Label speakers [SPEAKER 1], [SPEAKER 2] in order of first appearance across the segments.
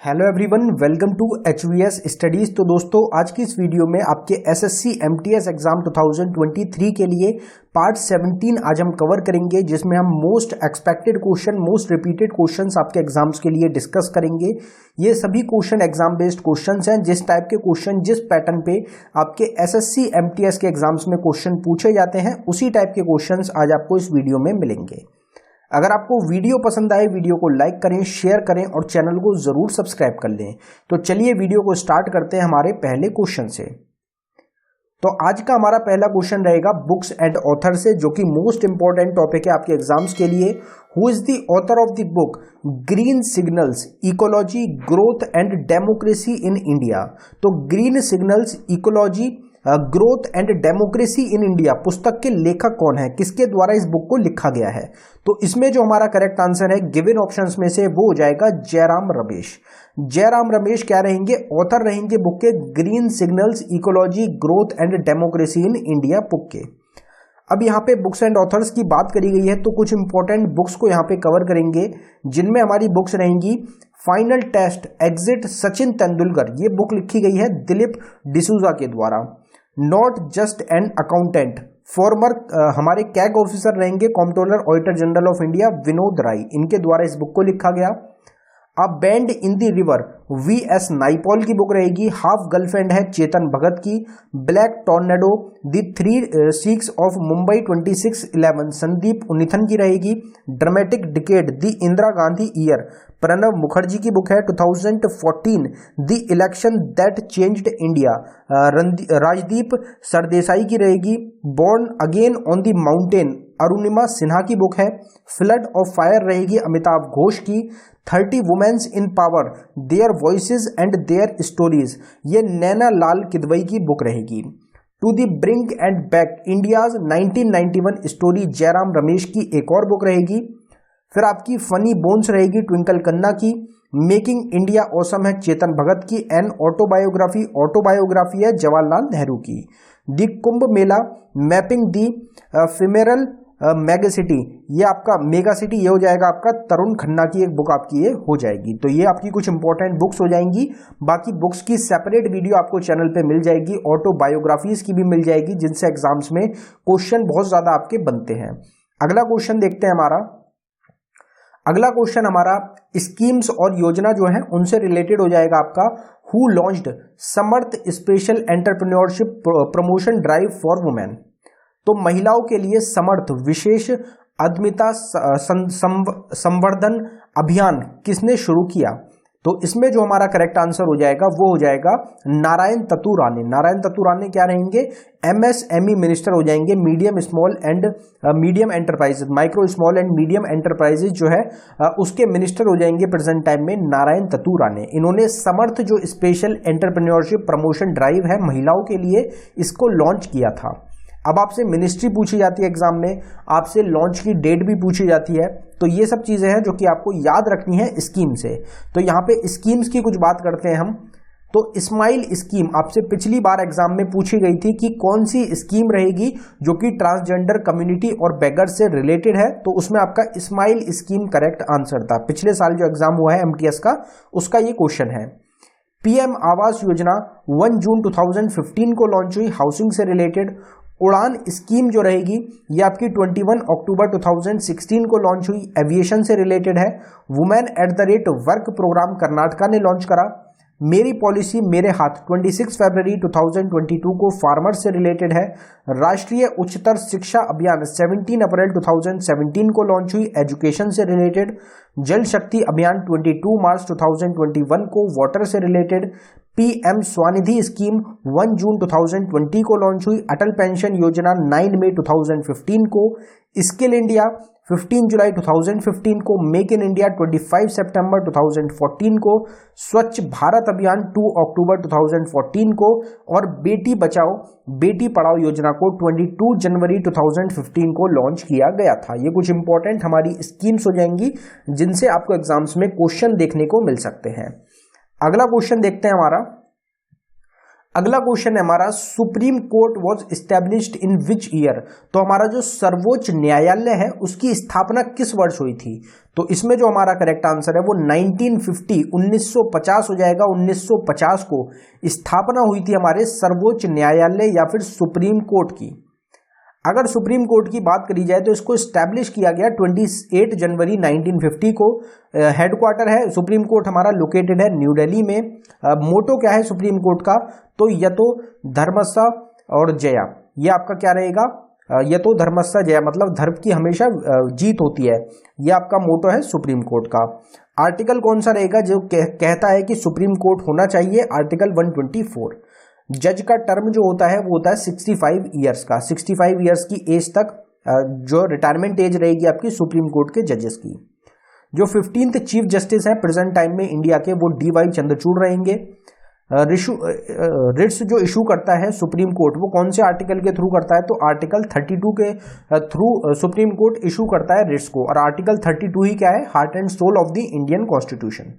[SPEAKER 1] Hello everyone, welcome to HVS studies. तो दोस्तों, आज की इस वीडियो में आपके SSC MTS एग्जाम 2023 के लिए पार्ट 17 आज हम कवर करेंगे, जिसमें हम most expected question, most repeated questions आपके एग्जाम्स के लिए डिस्कस करेंगे। ये सभी क्वेश्चन एग्जाम बेस्ड क्वेश्चंस हैं। जिस टाइप के क्वेश्चन, जिस पैटर्न पे आपके SSC MTS के एग्जाम्स में क्वेश्चन पूछे जाते हैं, उसी टाइप के क्वेश्चंस आज आपको इस वीडियो में मिलेंगे। अगर आपको वीडियो पसंद आए, वीडियो को लाइक करें, शेयर करें और चैनल को जरूर सब्सक्राइब कर लें। तो चलिए वीडियो को स्टार्ट करते हैं हमारे पहले क्वेश्चन से। तो आज का हमारा पहला क्वेश्चन रहेगा बुक्स एंड ऑथर से, जो कि मोस्ट इंपॉर्टेंट टॉपिक है आपके एग्जाम्स के लिए। Who is the author of the book green signals, ecology, growth and democracy in India. तो green signals, ecology, growth and democracy in India पुस्तक के लेखक कौन है, किसके द्वारा इस बुक को लिखा गया है। तो इसमें जो हमारा करेक्ट आंसर है गिवन ऑप्शंस में से, वो हो जाएगा जयराम रमेश। जयराम रमेश क्या रहेंगे? ऑथर रहेंगे बुक के green signals, ecology, growth and democracy in India book के। अब यहाँ पे बुक्स एंड ऑथर्स की बात करी गई है, तो कुछ इंपॉर्टेंट बुक्स को यहाँ पे कवर करेंगे, जिनमें हमारी बुक्स रहेंगी final test, exit, Sachin Tendulkar. ये बुक लिखी गई है दिलीप डिसूजा के द्वारा। Not just an accountant, former हमारे कैग ऑफिसर रहेंगे comptroller auditor general of India Vinod Rai, इनके द्वारा इस बुक को लिखा गया। A bend in the river, VS Naipaul की बुक रहेगी। हाफ गर्लफ्रेंड है चेतन भगत की। Black tornado, the 3 Sikhs of Mumbai 2611 Sandeep Unnithan की रहेगी। Dramatic decade, the Indira Gandhi year, Pranab Mukherjee की बुक है। 2014 the election that changed India, Rajdeep Sardesai की रहेगी। Born again on the mountain, Arunima Sinha की बुक है। फ्लड ऑफ फायर रहेगी अमिताभ घोष की। 30 women's in power, their voices and their stories, ये नैना लाल किदवई की बुक रहेगी। To the brink and back, India's 1991 story, Jairam Ramesh की एक और बुक रहेगी। फिर आपकी फनी बोन्स रहेगी ट्विंकल खन्ना की। मेकिंग इंडिया ऑसम है चेतन भगत की। एन ऑटोबायोग्राफी है जवाहरलाल नेहरू की। The Kumbh Mela, mapping the ephemeral megacity, ये आपका मेगासिटी, ये हो जाएगा आपका तरुण खन्ना की एक बुक आपकी ये हो जाएगी। तो ये आपकी कुछ इंपॉर्टेंट बुक्स हो जाएंगी। बाकी बुक्स की सेपरेट वीडियो आपको चैनल पे मिल जाएगी, ऑटोबायोग्राफीज की भी मिल जाएगी, जिनसे एग्जाम्स में क्वेश्चन बहुत ज्यादा आपके बनते हैं। अगला क्वेश्चन देखते हैं हमारा। अगला क्वेश्चन हमारा स्कीम्स और योजना जो है उनसे रिलेटेड हो जाएगा आपका। Who launched Samarth special entrepreneurship promotion drive for women. तो महिलाओं के लिए समर्थ विशेष उद्यमिता संवर्धन अभियान किसने शुरू किया? तो इसमें जो हमारा करेक्ट आंसर हो जाएगा वो हो जाएगा नारायण ततुराने। नारायण ततुराने क्या रहेंगे? MSME मिनिस्टर हो जाएंगे, medium small and medium enterprises, micro small and medium enterprises जो है उसके मिनिस्टर हो जाएंगे प्रेजेंट टाइम में नारायण ततुराने। इन्होंने समर्थ जो स्पेशल एंटरप्रेन्योरशिप प्रमोशन ड्राइव है महिलाओं के लिए, इसको लॉन्च किया था। अब आपसे मिनिस्ट्री पूछी जाती है एग्जाम में, आपसे लॉन्च की डेट भी पूछी जाती है। तो ये सब चीजें हैं जो कि आपको याद रखनी है स्कीम से। तो यहाँ पे स्कीम्स की कुछ बात करते हैं हम। तो स्माइल स्कीम आपसे पिछली बार एग्जाम में पूछी गई थी कि कौन सी स्कीम रहेगी जो कि ट्रांसजेंडर कम्युनिटी और बेगर से रिलेटेड है। तो उसमें आपका स्माइल स्कीम करेक्ट आंसर था। पिछले साल जो एग्जाम हुआ है MTS का, उसका ये क्वेश्चन है। PM आवास योजना 1 जून 2015 को लॉन्च हुई, हाउसिंग से रिलेटेड। उड़ान स्कीम जो रहेगी ये आपकी 21 अक्टूबर 2016 को लॉन्च हुई, एविएशन से रिलेटेड है। Women at the rate work programme Karnataka ने लॉन्च करा। मेरी पॉलिसी मेरे हाथ 26 फरवरी 2022 को फार्मर से रिलेटेड है। राष्ट्रीय उच्चतर शिक्षा अभियान 17 अप्रैल 2017 को लॉन्च हुई, एजुकेशन से रिलेटेड। जल शक्ति अभियान 22 मार्च 2021 को वाटर से रिलेटेड। PM स्वनिधि स्कीम 1 जून 2020 को लॉन्च हुई। अटल पेंशन योजना 9 मई 2015 को। स्किल इंडिया 15 जुलाई 2015 को। मेक इन इंडिया 25 सितंबर 2014 को। स्वच्छ भारत अभियान 2 अक्टूबर 2014 को। और बेटी बचाओ बेटी पढ़ाओ योजना को 22 जनवरी 2015 को लॉन्च किया गया था। ये कुछ इंपॉर्टेंट हमारी स्कीम्स हो जाएंगी, जिनसे आपको एग्जाम्स में क्वेश्चन देखने को मिल सकते हैं। अगला क्वेश्चन देखते हैं हमारा। अगला क्वेश्चन है हमारा, supreme court was established in which year. तो हमारा जो सर्वोच्च न्यायालय है उसकी स्थापना किस वर्ष हुई थी? तो इसमें जो हमारा करेक्ट आंसर है वो 1950 1950 हो जाएगा। 1950 को स्थापना हुई थी हमारे सर्वोच्च न्यायालय या फिर सुप्रीम कोर्ट की। अगर सुप्रीम कोर्ट की बात करी जाए तो इसको स्टैब्लिश किया गया 28 जनवरी 1950 को। हेडक्वार्टर है सुप्रीम कोर्ट हमारा लोकेटेड है न्यू दिल्ली में। मोटो क्या है सुप्रीम कोर्ट का? तो यतो धर्मस्य और जया। ये आपका क्या रहेगा? यतो धर्मस्य जया, मतलब धर्म की हमेशा जीत होती है। ये आपका मोटो है सुप्रीम कोर्ट का। आर्टिकल कौन सा रहेगा जो कहता है कि सुप्रीम कोर्ट होना चाहिए? आर्टिकल 124। जज का टर्म जो होता है वो होता है 65 ईयर्स का। 65 ईयर्स की एज तक जो रिटायरमेंट एज रहेगी आपकी सुप्रीम कोर्ट के जजेस की। जो 15th चीफ जस्टिस हैं प्रेजेंट टाइम में इंडिया के, वो DY चंद्रचूड़ रहेंगे। रिट्स जो इशू करता है सुप्रीम कोर्ट वो कौन से आर्टिकल के थ्रू करता है? तो आर्टिकल 32 के थ्रू सुप्रीम कोर्ट इशू करता है रिट्स को। और आर्टिकल 32 ही क्या है? Heart and soul of the Indian constitution.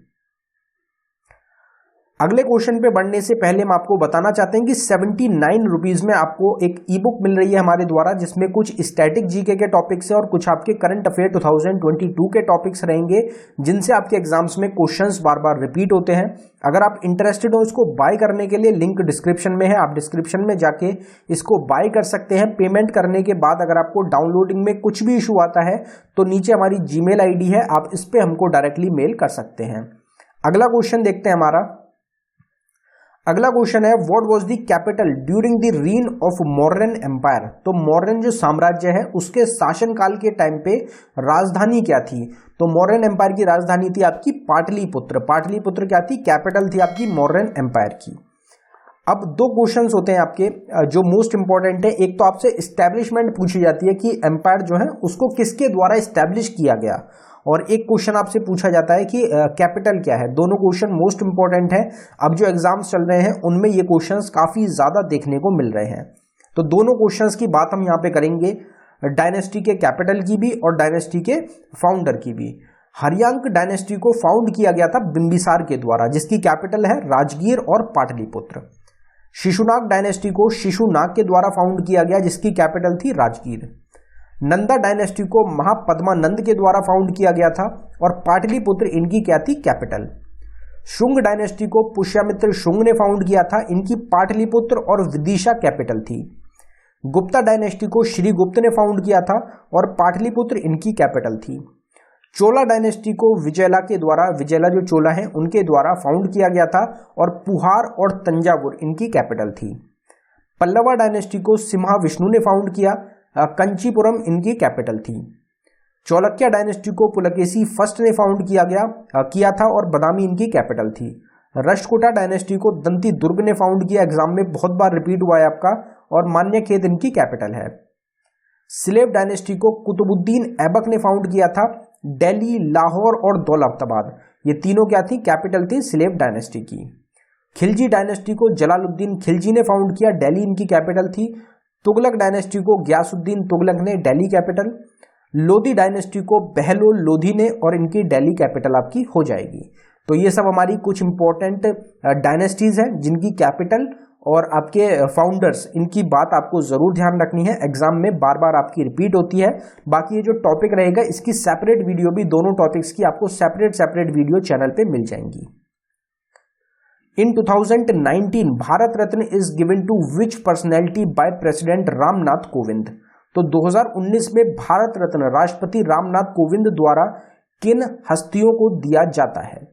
[SPEAKER 1] अगले क्वेश्चन पे बढ़ने से पहले हम आपको बताना चाहते हैं कि 79 रुपीज में आपको एक ई बुक मिल रही है हमारे द्वारा, जिसमें कुछ स्टैटिक जीके के टॉपिक्स है और कुछ आपके करंट अफेयर 2022 के टॉपिक्स रहेंगे, जिनसे आपके एग्जाम्स में क्वेश्चंस बार बार रिपीट होते हैं। अगर आप इंटरेस्टेड हो इसको बाय करने के लिए, लिंक डिस्क्रिप्शन में है, आप डिस्क्रिप्शन में जाके इसको बाय कर सकते हैं। पेमेंट करने के बाद अगर आपको डाउनलोडिंग में कुछ भी इशू आता है तो नीचे हमारी जीमेल आईडी है, आप इस पर हमको डायरेक्टली मेल कर सकते हैं। अगला क्वेश्चन देखते हैं हमारा। अगला क्वेश्चन है, what was the capital during the reign of Mauryan empire. तो मौर्यन जो साम्राज्य है उसके शासनकाल के टाइम पे राजधानी क्या थी? तो मौर्यन एम्पायर की राजधानी थी आपकी पाटलिपुत्र। पाटलिपुत्र क्या थी? कैपिटल थी आपकी मौर्यन एम्पायर की। अब दो क्वेश्चंस होते हैं आपके जो मोस्ट इंपॉर्टेंट है। एक तो आपसे एस्टैब्लिशमेंट पूछी जाती है कि एम्पायर जो है उसको किसके द्वारा एस्टैब्लिश किया गया, और एक क्वेश्चन आपसे पूछा जाता है कि कैपिटल क्या है। दोनों क्वेश्चन मोस्ट इंपॉर्टेंट है। अब जो एग्जाम्स चल रहे हैं उनमें ये क्वेश्चंस काफी ज्यादा देखने को मिल रहे हैं। तो दोनों क्वेश्चंस की बात हम यहाँ पे करेंगे, डायनेस्टी के कैपिटल की भी और डायनेस्टी के फाउंडर की भी। हरियांक डायनेस्टी को फाउंड किया गया था बिंबिसार के द्वारा, जिसकी कैपिटल है राजगीर और पाटलिपुत्र। शिशुनाग डायनेस्टी को शिशुनाग के द्वारा फाउंड किया गया, जिसकी कैपिटल थी राजगीर। नंदा डायनेस्टी को महापद्मानंद के द्वारा फाउंड किया गया था और पाटलिपुत्र इनकी क्या थी? कैपिटल। शुंग डायनेस्टी को पुष्यमित्र शुंग ने फाउंड किया था, इनकी पाटलिपुत्र और विदिशा कैपिटल थी। गुप्ता डायनेस्टी को श्रीगुप्त ने फाउंड किया था और पाटलिपुत्र इनकी कैपिटल थी। चोला डायनेस्टी को विजयला के द्वारा, विजयला जो चोला हैं उनके द्वारा फाउंड किया गया था और पुहार और तंजावुर इनकी कैपिटल थी। पल्लवा डायनेस्टी को सिम्हा विष्णु ने फाउंड किया, कंचीपुरम इनकी कैपिटल थी। चौलक्या डायनेस्टी को पुलकेशी फर्स्ट ने फाउंड किया था और बदामी इनकी कैपिटल थी। राष्ट्रकूटा डायनेस्टी को दंती दुर्ग ने फाउंड किया, एग्जाम में बहुत बार रिपीट हुआ है आपका, और मान्यखेत इनकी कैपिटल है। स्लेव डायनेस्टी को कुतुबुद्दीन ऐबक ने फाउंड किया था, दिल्ली, लाहौर और दौलताबाद ये तीनों क्या थी? कैपिटल थी स्लेव डायनेस्टी की। खिलजी डायनेस्टी को जलालुद्दीन खिलजी ने फाउंड किया, दिल्ली इनकी कैपिटल थी। तुगलक डायनेस्टी को गयासुद्दीन तुगलक ने, दिल्ली कैपिटल। लोधी डायनेस्टी को बहलोल लोधी ने और इनकी दिल्ली कैपिटल आपकी हो जाएगी। तो ये सब हमारी कुछ इंपॉर्टेंट डायनेस्टीज हैं जिनकी कैपिटल और आपके फाउंडर्स, इनकी बात आपको जरूर ध्यान रखनी है, एग्जाम में बार बार आपकी रिपीट होती है। बाकी ये जो टॉपिक रहेगा इसकी सेपरेट वीडियो भी, दोनों टॉपिक्स की आपको सेपरेट वीडियो चैनल पे मिल जाएंगी। In 2019, Bharat Ratna is given to which personality by president Ramnath Kovind. तो 2019 में भारत रत्न राष्ट्रपति रामनाथ कोविंद द्वारा किन हस्तियों को दिया जाता है?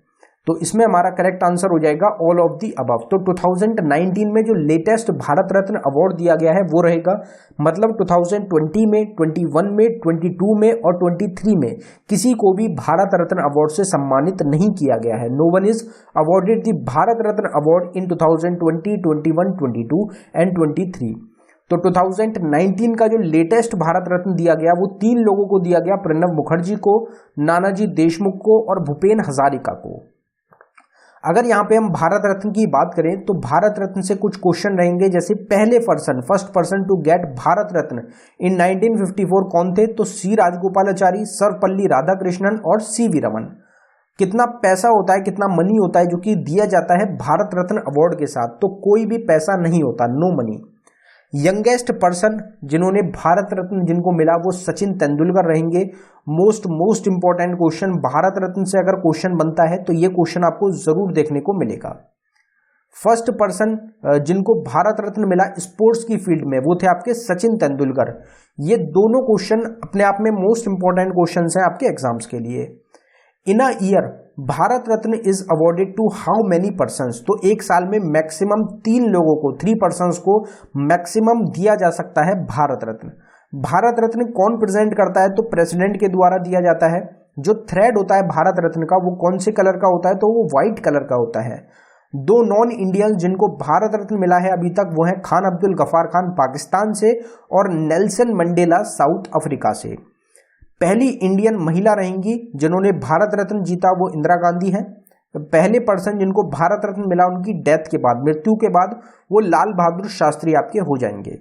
[SPEAKER 1] तो इसमें हमारा करेक्ट आंसर हो जाएगा ऑल ऑफ दी अबव। तो 2019 में जो लेटेस्ट भारत रत्न अवार्ड दिया गया है वो रहेगा, मतलब 2020 में, 21 में, 22 में और 23 में किसी को भी भारत रत्न अवार्ड से सम्मानित नहीं किया गया है। No one is awarded the Bharat Ratna award in 2020, 21, 22 and 23। तो 2019 का जो लेटेस्ट भारत रत्न दिया गया वो 3 लोगों को दिया गया, प्रणब मुखर्जी को, नानाजी देशमुख को और भूपेन हजारिका को। अगर यहाँ पे हम भारत रत्न की बात करें तो भारत रत्न से कुछ क्वेश्चन रहेंगे, जैसे first person to get Bharat Ratna in 1954 कौन थे? तो सी राजगोपालाचारी, सर्वपल्ली राधाकृष्णन और सी वी रमन। कितना पैसा होता है, कितना मनी होता है जो कि दिया जाता है भारत रत्न अवार्ड के साथ? तो कोई भी पैसा नहीं होता, नो मनी। यंगेस्ट पर्सन जिन्होंने भारत रत्न जिनको मिला वो सचिन तेंदुलकर रहेंगे। Most important question, Bharat Ratna से अगर क्वेश्चन बनता है तो ये क्वेश्चन आपको जरूर देखने को मिलेगा। फर्स्ट पर्सन जिनको भारत रत्न मिला स्पोर्ट्स की फील्ड में वो थे आपके सचिन तेंदुलकर। ये दोनों क्वेश्चन अपने आप में मोस्ट इंपॉर्टेंट क्वेश्चन हैं आपके एग्जाम्स के लिए। In a year Bharat Ratna is awarded to how many persons? तो एक साल में मैक्सिमम 3 लोगों को, 3 पर्सन्स को मैक्सिमम दिया जा सकता है भारत रत्न। भारत रत्न कौन प्रेजेंट करता है? तो प्रेसिडेंट के द्वारा दिया जाता है। जो थ्रेड होता है भारत रत्न का वो कौन से कलर का होता है? तो वो व्हाइट कलर का होता है। 2 नॉन इंडियंस जिनको भारत रत्न मिला है अभी तक वो हैं खान अब्दुल गफ्फार खान पाकिस्तान से और नेल्सन मंडेला साउथ अफ्रीका से। पहली इंडियन महिला रहेंगी जिन्होंने भारत रत्न जीता वो इंदिरा गांधी हैं। पहले पर्सन जिनको भारत रत्न मिला उनकी डेथ के बाद, मृत्यु के बाद, वो लाल बहादुर शास्त्री आपके हो जाएंगे।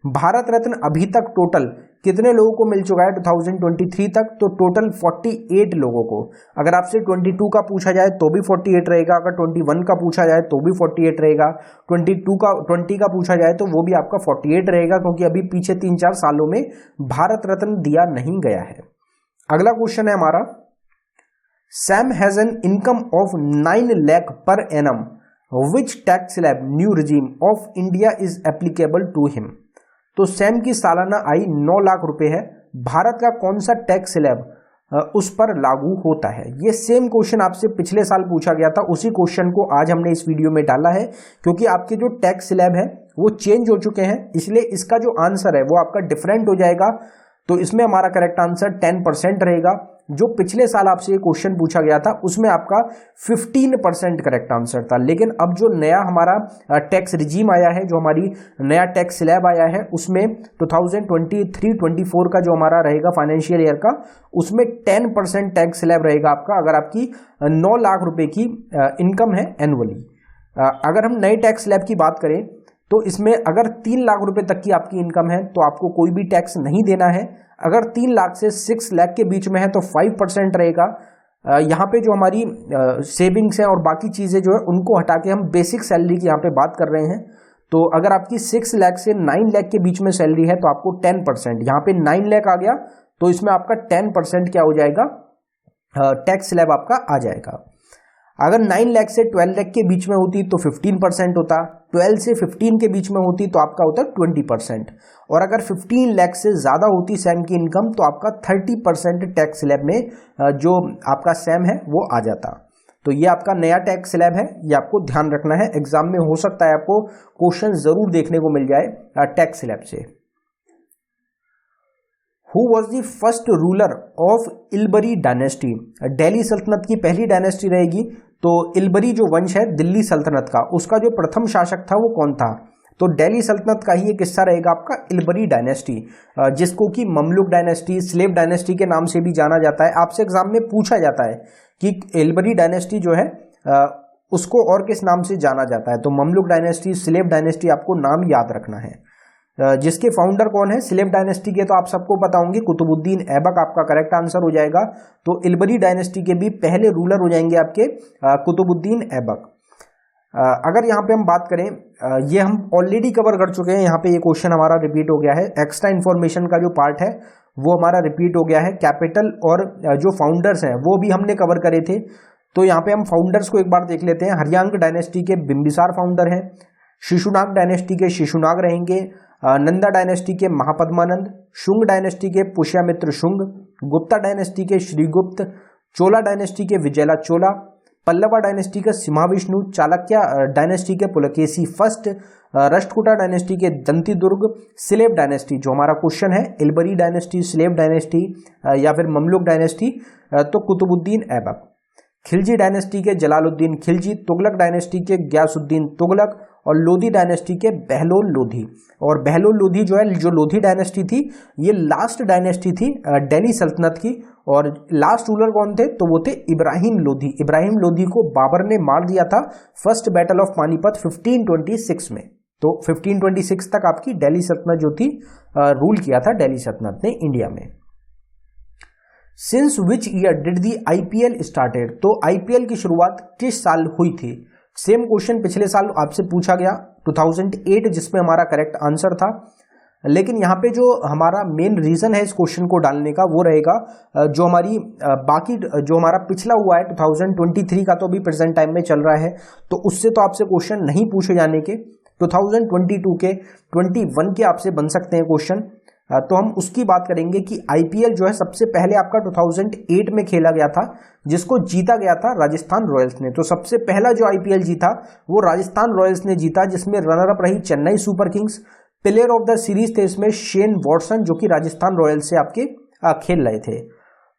[SPEAKER 1] भारत रत्न अभी तक टोटल कितने लोगों को मिल चुका है 2023 तक? तो टोटल 48 लोगों को। अगर आपसे 22 का पूछा जाए तो भी 48 रहेगा, अगर 21 का पूछा जाए तो भी 48 रहेगा, 20 का पूछा जाए तो वो भी आपका 48 रहेगा, क्योंकि अभी पीछे 3-4 सालों में भारत रत्न दिया नहीं गया है। अगला क्वेश्चन है हमारा, Sam has an income of 9 lakh per annum, which tax slab new regime of India is applicable to him? तो सैम की सालाना आय 9 लाख रुपए है, भारत का कौन सा टैक्स स्लैब उस पर लागू होता है? ये सेम क्वेश्चन आपसे पिछले साल पूछा गया था, उसी क्वेश्चन को आज हमने इस वीडियो में डाला है, क्योंकि आपके जो टैक्स स्लैब है वो चेंज हो चुके हैं, इसलिए इसका जो आंसर है वो आपका डिफरेंट हो जाएगा। तो इसमें हमारा करेक्ट आंसर 10% रहेगा। जो पिछले साल आपसे ये क्वेश्चन पूछा गया था उसमें आपका 15% करेक्ट आंसर था। लेकिन अब जो नया हमारा टैक्स रिजीम आया है, जो हमारी नया टैक्स स्लैब आया है, उसमें 2023-24 का जो हमारा रहेगा फाइनेंशियल ईयर का, उसमें 10% टैक्स स्लैब रहेगा आपका, अगर आपकी 9 लाख रुपए की इनकम है एनुअली। अगर हम नए टैक्स स्लैब की बात करें तो इसमें अगर 3 लाख रुपए तक की आपकी इनकम है तो आपको कोई भी टैक्स नहीं देना है। अगर 3 लाख से 6 लाख के बीच में है तो 5% रहेगा। यहाँ पे जो हमारी सेविंग्स हैं और बाकी चीज़ें जो है उनको हटा के हम बेसिक सैलरी की यहाँ पे बात कर रहे हैं। तो अगर आपकी 6 लाख से 9 लाख के बीच में सैलरी है तो आपको 10%, यहाँ पे 9 लाख आ गया तो इसमें आपका 10% क्या हो जाएगा, टैक्स स्लैब आपका आ जाएगा। अगर 9 लाख से 12 लाख के बीच में होती तो 15% होता, 12 से 15 के बीच में होती तो आपका होता 20%, और अगर 15 लाख से ज़्यादा होती सैम की इनकम तो आपका 30% टैक्स स्लैब में जो आपका सैम है वो आ जाता। तो ये आपका नया टैक्स स्लैब है, ये आपको ध्यान रखना है। एग्जाम में हो सकता है आपको क्वेश्चन जरूर देखने को मिल जाए टैक्स स्लैब से। Who was the first ruler of Ilbari dynasty? Delhi सल्तनत की पहली डायनेस्टी रहेगी। तो इलबरी जो वंश है दिल्ली सल्तनत का, उसका जो प्रथम शासक था वो कौन था? तो दिल्ली सल्तनत का ही एक हिस्सा रहेगा आपका इलबरी डायनेस्टी, जिसको कि ममलुक डायनेस्टी, स्लेव डायनेस्टी के नाम से भी जाना जाता है। आपसे एग्जाम में पूछा जाता है कि इलबरी डायनेस्टी जो है उसको और किस नाम से जाना जाता है? तो ममलुक डायनेस्टी, स्लेव डायनेस्टी, आपको नाम याद रखना है। जिसके फाउंडर कौन है स्लेव डायनेस्टी के? तो आप सबको पता होंगे, कुतुबुद्दीन ऐबक आपका करेक्ट आंसर हो जाएगा। तो इलबरी डायनेस्टी के भी पहले रूलर हो जाएंगे आपके कुतुबुद्दीन ऐबक। अगर यहाँ पे हम बात करें, ये हम ऑलरेडी कवर कर चुके हैं, यहाँ पे ये क्वेश्चन हमारा रिपीट हो गया है। एक्स्ट्रा इन्फॉर्मेशन का जो पार्ट है वो हमारा रिपीट हो गया है। कैपिटल और जो फाउंडर्स हैं वो भी हमने कवर करे थे। तो यहाँ पे हम फाउंडर्स को एक बार देख लेते हैं। हरियांक डायनेस्टी के बिंबिसार फाउंडर हैं। शिशुनाग डायनेस्टी के शिशुनाग रहेंगे। नंदा डायनेस्टी के महापद्मानंद, शुंग डायनेस्टी के पुष्यमित्र शुंग, गुप्ता डायनेस्टी के श्रीगुप्त, चोला डायनेस्टी के विजयला चोला, पल्लवा डायनेस्टी के सिम्हाविष्णु, चालुक्य डायनेस्टी के पुलकेशी फर्स्ट, राष्ट्रकूटा डायनेस्टी के दंतिदुर्ग, स्लेव डायनेस्टी जो हमारा क्वेश्चन है इलबरी डायनेस्टी, स्लेव डायनेस्टी या फिर ममलुक डायनेस्टी तो कुतुबुद्दीन ऐबक, खिलजी डायनेस्टी के जलालुद्दीन खिलजी, तुगलक डायनेस्टी के गयासुद्दीन तुगलक और लोधी डायनेस्टी के बहलोल लोधी। और बहलोल लोधी जो है, जो लोधी डायनेस्टी थी ये लास्ट डायनेस्टी थी दिल्ली सल्तनत की, और लास्ट रूलर कौन थे? तो वो थे इब्राहिम लोधी। इब्राहिम लोधी को बाबर ने मार दिया था फर्स्ट बैटल ऑफ पानीपत 1526 में। तो 1526 तक आपकी दिल्ली सल्तनत जो थी रूल किया था दिल्ली सल्तनत ने इंडिया में। Since which year did the IPL started, तो आईपीएल की शुरुआत किस साल हुई थी। सेम क्वेश्चन पिछले साल आपसे पूछा गया 2008, जिसमें हमारा करेक्ट आंसर था। लेकिन यहाँ पे जो हमारा मेन रीजन है इस क्वेश्चन को डालने का वो रहेगा जो हमारी बाकी जो हमारा पिछला हुआ है 2023 का, तो अभी प्रेजेंट टाइम में चल रहा है, तो उससे तो आपसे क्वेश्चन नहीं पूछे जाने के। 2022 के 21 के आपसे बन सकते हैं क्वेश्चन। तो हम उसकी बात करेंगे कि आईपीएल जो है सबसे पहले आपका 2008 में खेला गया था, जिसको जीता गया था राजस्थान रॉयल्स ने। तो सबसे पहला जो आईपीएल जीता वो राजस्थान रॉयल्स ने जीता, जिसमें रनर अप रही Chennai super Kings. Player of the series थे इसमें शेन वॉटसन, जो कि राजस्थान रॉयल्स से आपके खेल रहे थे।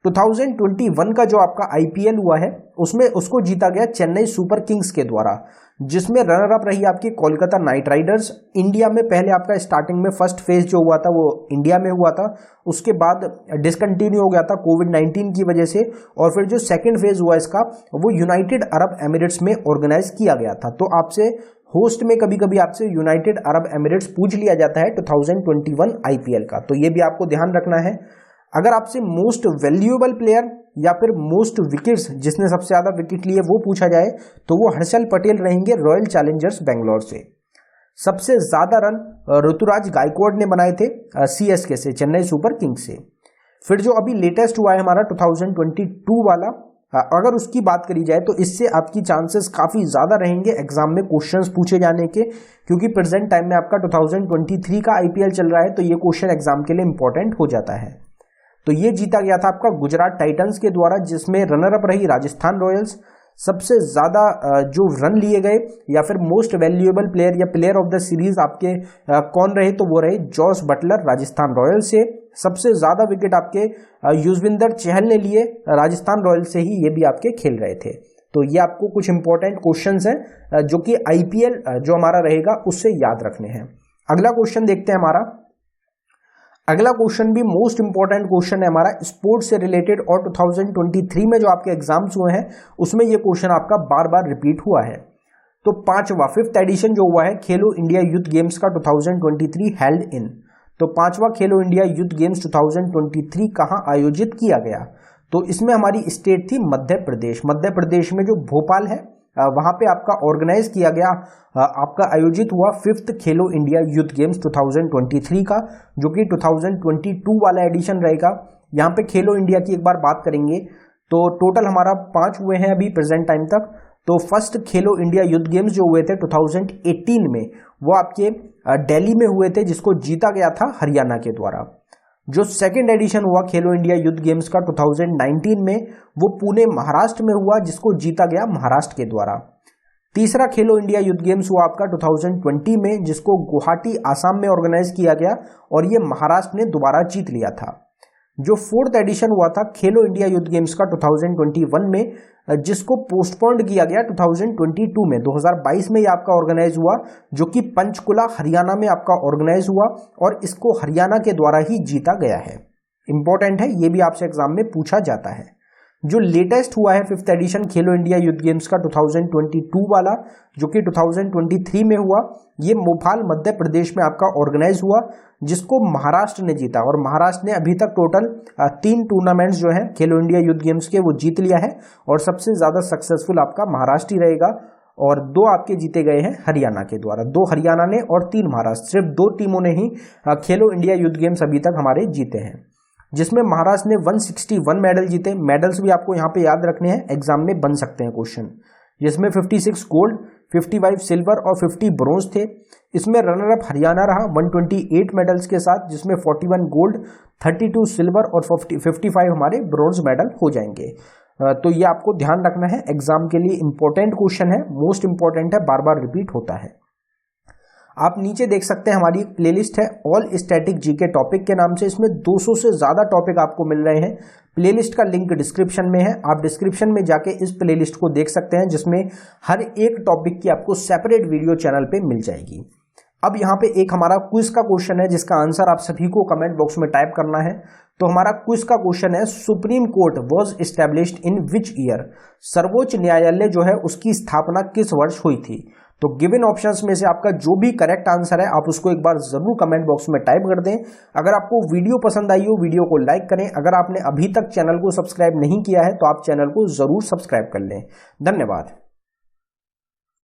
[SPEAKER 1] 2021 का जो आपका आईपीएल हुआ है उसमें उसको जीता गया चेन्नई सुपर किंग्स के द्वारा, जिसमें रनर अप रही आपकी कोलकाता नाइट राइडर्स। इंडिया में पहले आपका स्टार्टिंग में फर्स्ट फेज जो हुआ था वो इंडिया में हुआ था, उसके बाद डिसकंटिन्यू हो गया था कोविड-19 की वजह से, और फिर जो सेकंड फेज हुआ इसका वो यूनाइटेड अरब एमिरेट्स में ऑर्गेनाइज किया गया था। तो आपसे होस्ट में कभी कभी आपसे यूनाइटेड अरब एमिरेट्स पूछ लिया जाता है 2021 आईपीएल का, तो ये भी आपको ध्यान रखना है। अगर आपसे मोस्ट वैल्यूएबल प्लेयर या फिर मोस्ट विकेट्स, जिसने सबसे ज्यादा विकेट लिए, वो पूछा जाए तो वो हर्षल पटेल रहेंगे रॉयल चैलेंजर्स बेंगलोर से। सबसे ज्यादा रन ऋतुराज गायकवाड़ ने बनाए थे सीएसके से, चेन्नई सुपर किंग्स से। फिर जो अभी लेटेस्ट हुआ है हमारा 2022 वाला, अगर उसकी बात करी जाए तो इससे आपकी चांसेस काफी ज्यादा रहेंगे एग्जाम में क्वेश्चंस पूछे जाने के, क्योंकि प्रेजेंट टाइम में आपका 2023 का आईपीएल चल रहा है, तो ये क्वेश्चन एग्जाम के लिए इंपॉर्टेंट हो जाता है। तो ये जीता गया था आपका गुजरात टाइटंस के द्वारा, जिसमें रनर अप रही राजस्थान रॉयल्स। सबसे ज्यादा जो रन लिए गए या फिर मोस्ट वैल्यूएबल प्लेयर या प्लेयर ऑफ द सीरीज आपके कौन रहे, तो वो रहे जॉस बटलर राजस्थान रॉयल्स से। सबसे ज्यादा विकेट आपके युजवेंद्र चहल ने लिए राजस्थान रॉयल्स से ही, ये भी आपके खेल रहे थे। तो ये आपको कुछ इंपॉर्टेंट क्वेश्चंस हैं जो कि आईपीएल जो हमारा रहेगा उससे याद रखने हैं। अगला क्वेश्चन देखते हैं हमारा। अगला क्वेश्चन भी मोस्ट इंपॉर्टेंट क्वेश्चन है हमारा, स्पोर्ट्स से रिलेटेड, और 2023 में जो आपके एग्जाम्स हुए हैं उसमें ये क्वेश्चन आपका बार बार रिपीट हुआ है। तो फिफ्थ एडिशन जो हुआ है खेलो इंडिया यूथ गेम्स का 2023 हेल्ड इन, तो 5वां खेलो इंडिया यूथ गेम्स 2023 कहाँ आयोजित किया गया। तो इसमें हमारी स्टेट थी मध्य प्रदेश। मध्य प्रदेश में जो भोपाल है वहां पे आपका ऑर्गेनाइज किया गया, आपका आयोजित हुआ 5th खेलो इंडिया यूथ गेम्स 2023 का, जो कि 2022 वाला एडिशन रहेगा। यहाँ पे खेलो इंडिया की एक बार बात करेंगे तो टोटल हमारा 5 हुए हैं अभी प्रेजेंट टाइम तक। तो फर्स्ट खेलो इंडिया यूथ गेम्स जो हुए थे 2018 में, वो आपके दिल्ली में हुए थे, जिसको जीता गया था हरियाणा के द्वारा। जो सेकंड एडिशन हुआ खेलो इंडिया यूथ गेम्स का 2019 में, वो पुणे महाराष्ट्र में हुआ, जिसको जीता गया महाराष्ट्र के द्वारा। तीसरा खेलो इंडिया यूथ गेम्स हुआ आपका 2020 में, जिसको गुवाहाटी आसाम में ऑर्गेनाइज किया गया, और ये महाराष्ट्र ने दोबारा जीत लिया था। जो फोर्थ एडिशन हुआ था खेलो इंडिया यूथ गेम्स का 2021 में, जिसको पोस्टपोन्ड किया गया 2022 में, 2022 में ये आपका ऑर्गेनाइज हुआ, जो कि पंचकुला हरियाणा में आपका ऑर्गेनाइज हुआ, और इसको हरियाणा के द्वारा ही जीता गया है। इंपॉर्टेंट है, ये भी आपसे एग्जाम में पूछा जाता है। जो लेटेस्ट हुआ है 5th एडिशन खेलो इंडिया यूथ गेम्स का 2022 वाला, जो कि 2023 में हुआ, ये भोपाल मध्य प्रदेश में आपका ऑर्गेनाइज हुआ, जिसको महाराष्ट्र ने जीता, और महाराष्ट्र ने अभी तक टोटल 3 टूर्नामेंट्स जो है खेलो इंडिया यूथ गेम्स के वो जीत लिया है, और सबसे ज्यादा सक्सेसफुल आपका महाराष्ट्र ही रहेगा, और 2 आपके जीते गए हैं हरियाणा के द्वारा। 2 हरियाणा ने और 3 महाराष्ट्र, सिर्फ 2 टीमों ने ही खेलो इंडिया यूथ गेम्स अभी तक हमारे जीते हैं, जिसमें महाराष्ट्र ने 161 मेडल जीते। मेडल्स भी आपको यहाँ पे याद रखने हैं, एग्जाम में बन सकते हैं क्वेश्चन, जिसमें 56 गोल्ड, 55 सिल्वर और 50 ब्रोंज थे। इसमें रनर अप हरियाणा रहा 128 मेडल्स के साथ, जिसमें 41 गोल्ड, 32 सिल्वर और 55 हमारे ब्रोंज मेडल हो जाएंगे। तो ये आपको ध्यान रखना है, एग्जाम के लिए इंपॉर्टेंट क्वेश्चन है, मोस्ट इंपॉर्टेंट है, बार बार रिपीट होता है। आप नीचे देख सकते हैं हमारी प्लेलिस्ट है ऑल स्टैटिक जीके टॉपिक के नाम से, इसमें 200 से ज्यादा टॉपिक आपको मिल रहे हैं। प्लेलिस्ट का लिंक डिस्क्रिप्शन में है, आप डिस्क्रिप्शन में जाके इस प्लेलिस्ट को देख सकते हैं, जिसमें हर एक टॉपिक की आपको सेपरेट वीडियो चैनल पे मिल जाएगी। अब यहाँ पे एक हमारा क्विज का क्वेश्चन है, जिसका आंसर आप सभी को कमेंट बॉक्स में टाइप करना है। तो हमारा क्विज का क्वेश्चन है, supreme court was established in which year. सर्वोच्च न्यायालय जो है उसकी स्थापना किस वर्ष हुई थी। तो गिवन ऑप्शंस में से आपका जो भी करेक्ट आंसर है आप उसको एक बार जरूर कमेंट बॉक्स में टाइप कर दें। अगर आपको वीडियो पसंद आई हो वीडियो को लाइक करें। अगर आपने अभी तक चैनल को सब्सक्राइब नहीं किया है तो आप चैनल को जरूर सब्सक्राइब कर लें। धन्यवाद।